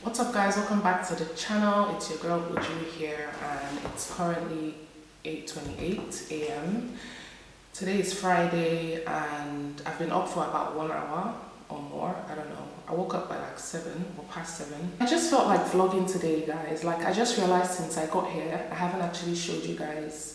What's up guys, welcome back to the channel. It's your girl Uju here and it's currently 8:28 a.m. Today is Friday and I've been up for about 1 hour or more, I don't know. I woke up by like 7 or past 7. I just felt like vlogging today guys. Like I just realized since I got here, I haven't actually showed you guys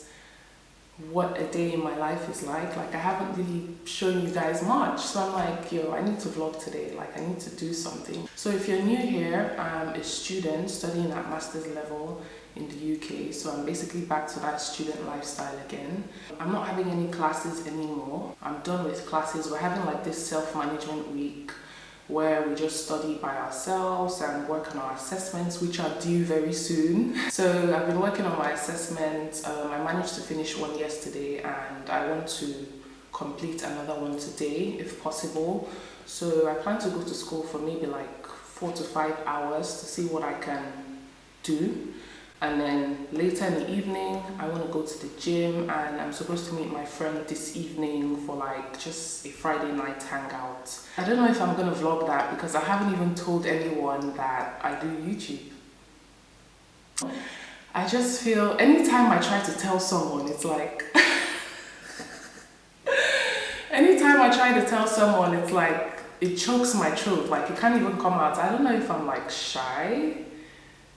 what a day in my life is like. Like I haven't really shown you guys much, so I'm like, yo, I need to vlog today. Like I need to do something. So if you're new here, I'm a student studying at master's level in the UK, so I'm basically back to that student lifestyle again. I'm not having any classes anymore. I'm done with classes. We're having like this self-management week where we just study by ourselves and work on our assessments, which are due very soon. So I've been working on my assessments. I managed to finish one yesterday and I want to complete another one today if possible. So I plan to go to school for maybe like 4 to 5 hours to see what I can do. And then later in the evening, I want to go to the gym and I'm supposed to meet my friend this evening for like just a Friday night hangout. I don't know if I'm going to vlog that because I haven't even told anyone that I do YouTube. I just feel anytime I try to tell someone, it's like... anytime I try to tell someone, it's like it chokes my throat. Like it can't even come out. I don't know if I'm like shy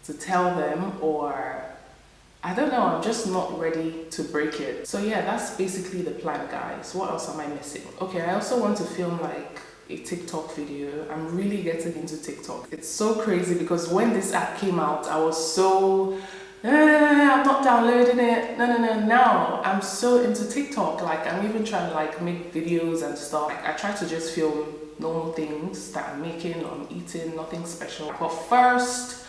to tell them or I don't know, I'm just not ready to break it. So yeah, that's basically the plan guys. What else am I missing? Okay, I also want to film like a TikTok video. I'm really getting into TikTok. It's so crazy because when this app came out, I was so I'm not downloading it. No. Now I'm so into TikTok. Like I'm even trying to like make videos and stuff. Like, I try to just film normal things that I'm making or I'm eating, nothing special. But first,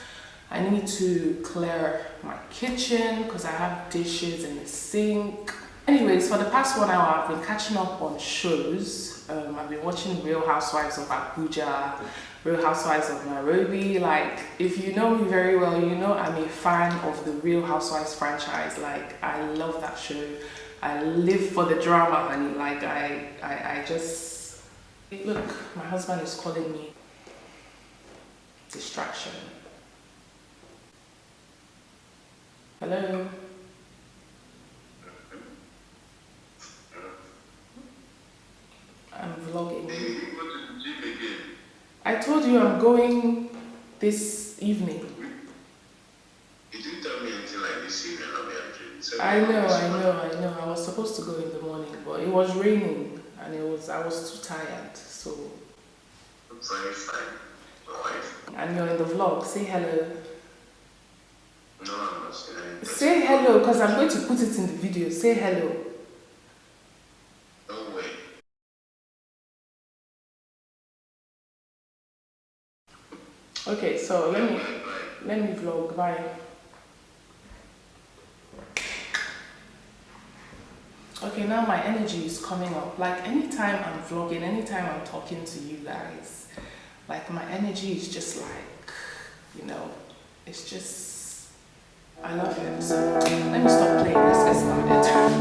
I need to clear my kitchen because I have dishes in the sink. Anyways, for the past 1 hour, I've been catching up on shows. I've been watching Real Housewives of Abuja, Real Housewives of Nairobi. Like, if you know me very well, you know I'm a fan of the Real Housewives franchise. Like, I love that show. I live for the drama, honey. Like, I just... Look, my husband is calling me. Distraction. Hello? I'm vlogging. I told you I'm going this evening. You didn't tell me anything like this evening. I know. I was supposed to go in the morning, but it was raining and I was too tired, so... Very fine. Alright. And you're in the vlog. Say hello. No, I'm not saying anything. Say hello, because I'm going to put it in the video. Say hello. No way. Okay, so let me vlog. Bye. Okay, now my energy is coming up. Like anytime I'm vlogging, anytime I'm talking to you guys, like my energy is just like, you know, it's just, I love it. So let me stop playing. Let's get started.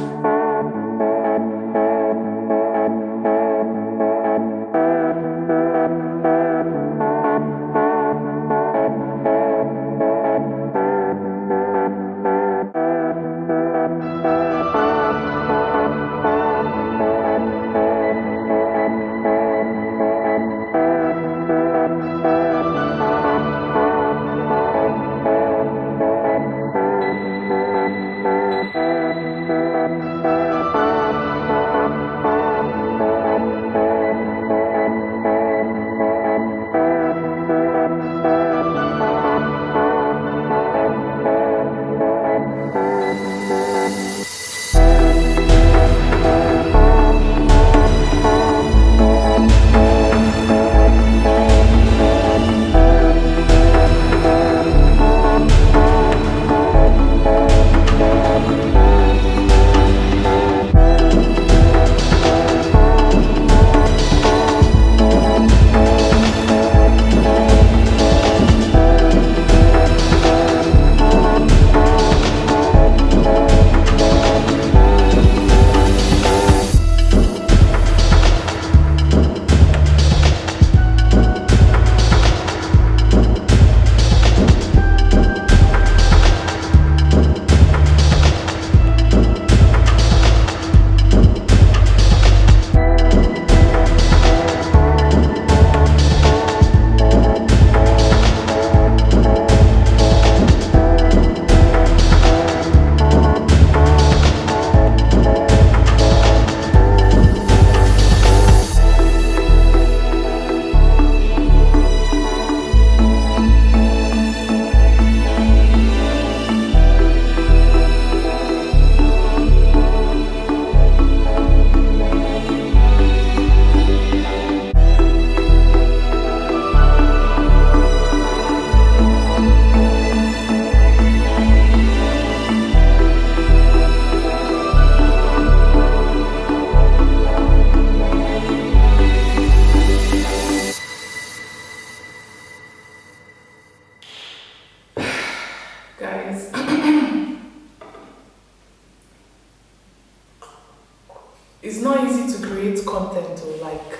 It's not easy to create content or like,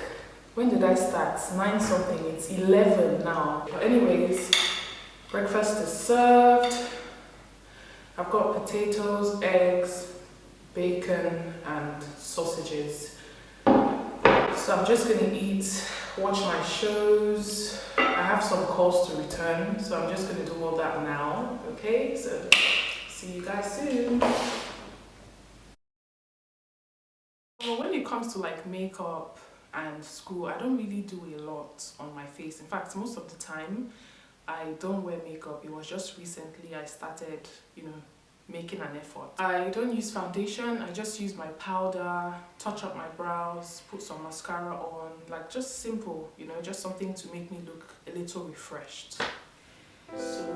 when did I start? 9 something, it's 11 now. But anyways, breakfast is served. I've got potatoes, eggs, bacon and sausages. So I'm just gonna eat, watch my shows. I have some calls to return, so I'm just gonna do all that now, okay? So see you guys soon. Well, when it comes to like makeup and school, I don't really do a lot on my face. In fact, most of the time, I don't wear makeup. It was just recently I started, making an effort. I don't use foundation. I just use my powder, touch up my brows, put some mascara on, like just simple, just something to make me look a little refreshed. So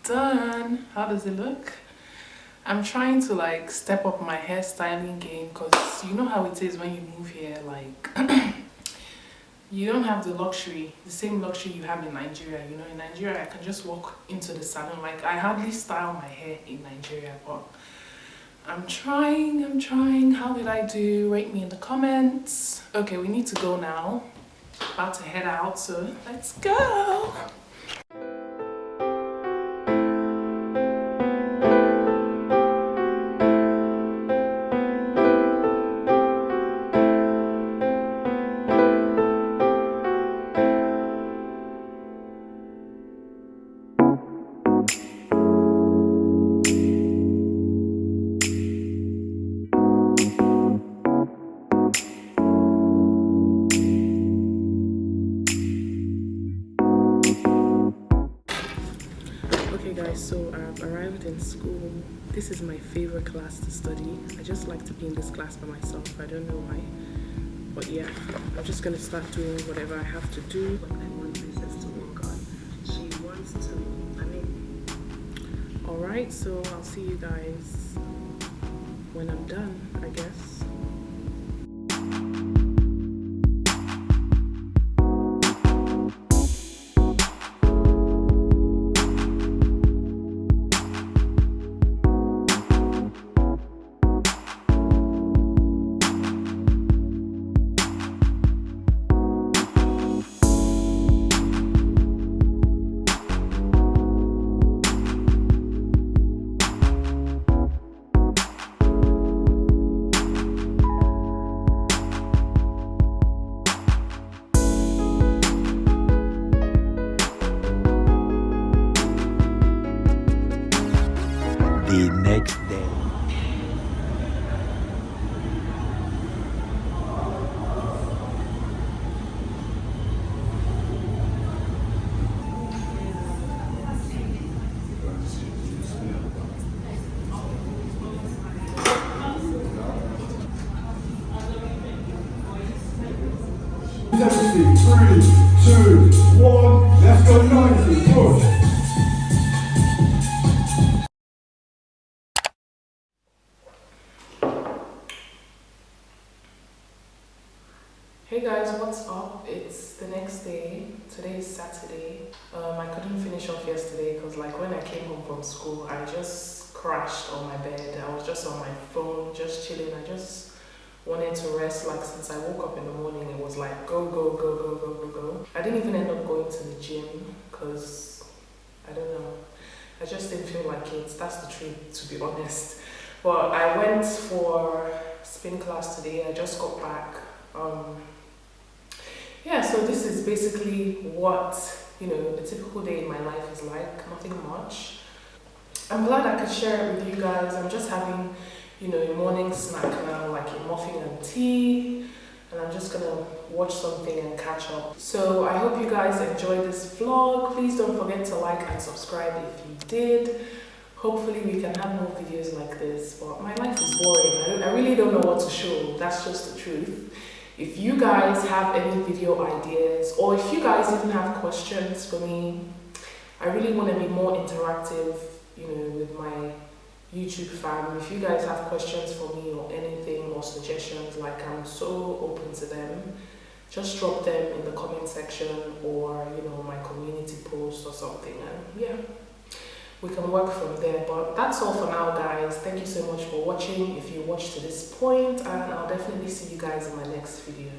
done. How does it look? I'm trying to like step up my hairstyling game because you know how it is when you move here, like you don't have the same luxury you have in Nigeria. In Nigeria I can just walk into the salon. Like I hardly style my hair in Nigeria, but I'm trying. How did I do? Rate me in the comments. Okay, we need to go now. About to head out, so let's go. Guys, so I've arrived in school. This is my favorite class to study. I just like to be in this class by myself. I don't know why, but yeah, I'm just gonna start doing whatever I have to do. What I want Princess to work on. She wants to, alright, so I'll see you guys when I'm done, I guess. The next day. Three, 2, 1, let's go 90, push. Hey guys, what's up? It's the next day. Today is Saturday. I couldn't finish off yesterday because like when I came home from school, I just crashed on my bed. I was just on my phone, just chilling. I just wanted to rest. Like since I woke up in the morning, it was like go, go, go, go, go, go, go. I didn't even end up going to the gym because I don't know. I just didn't feel like it. That's the truth, to be honest. But I went for spin class today. I just got back. Yeah, so this is basically what, a typical day in my life is like, nothing much. I'm glad I could share it with you guys. I'm just having, a morning snack now, like a muffin and tea, and I'm just gonna watch something and catch up. So I hope you guys enjoyed this vlog. Please don't forget to like and subscribe if you did. Hopefully we can have more videos like this, but my life is boring. I really don't know what to show. That's just the truth. If you guys have any video ideas, or if you guys even have questions for me, I really want to be more interactive, with my YouTube fam. If you guys have questions for me or anything or suggestions, like I'm so open to them. Just drop them in the comment section or, my community post or something. And yeah, we can work from there. But that's all for now, guys. Thank you so much for watching if you watched to this point, and I'll definitely see you guys in my next video.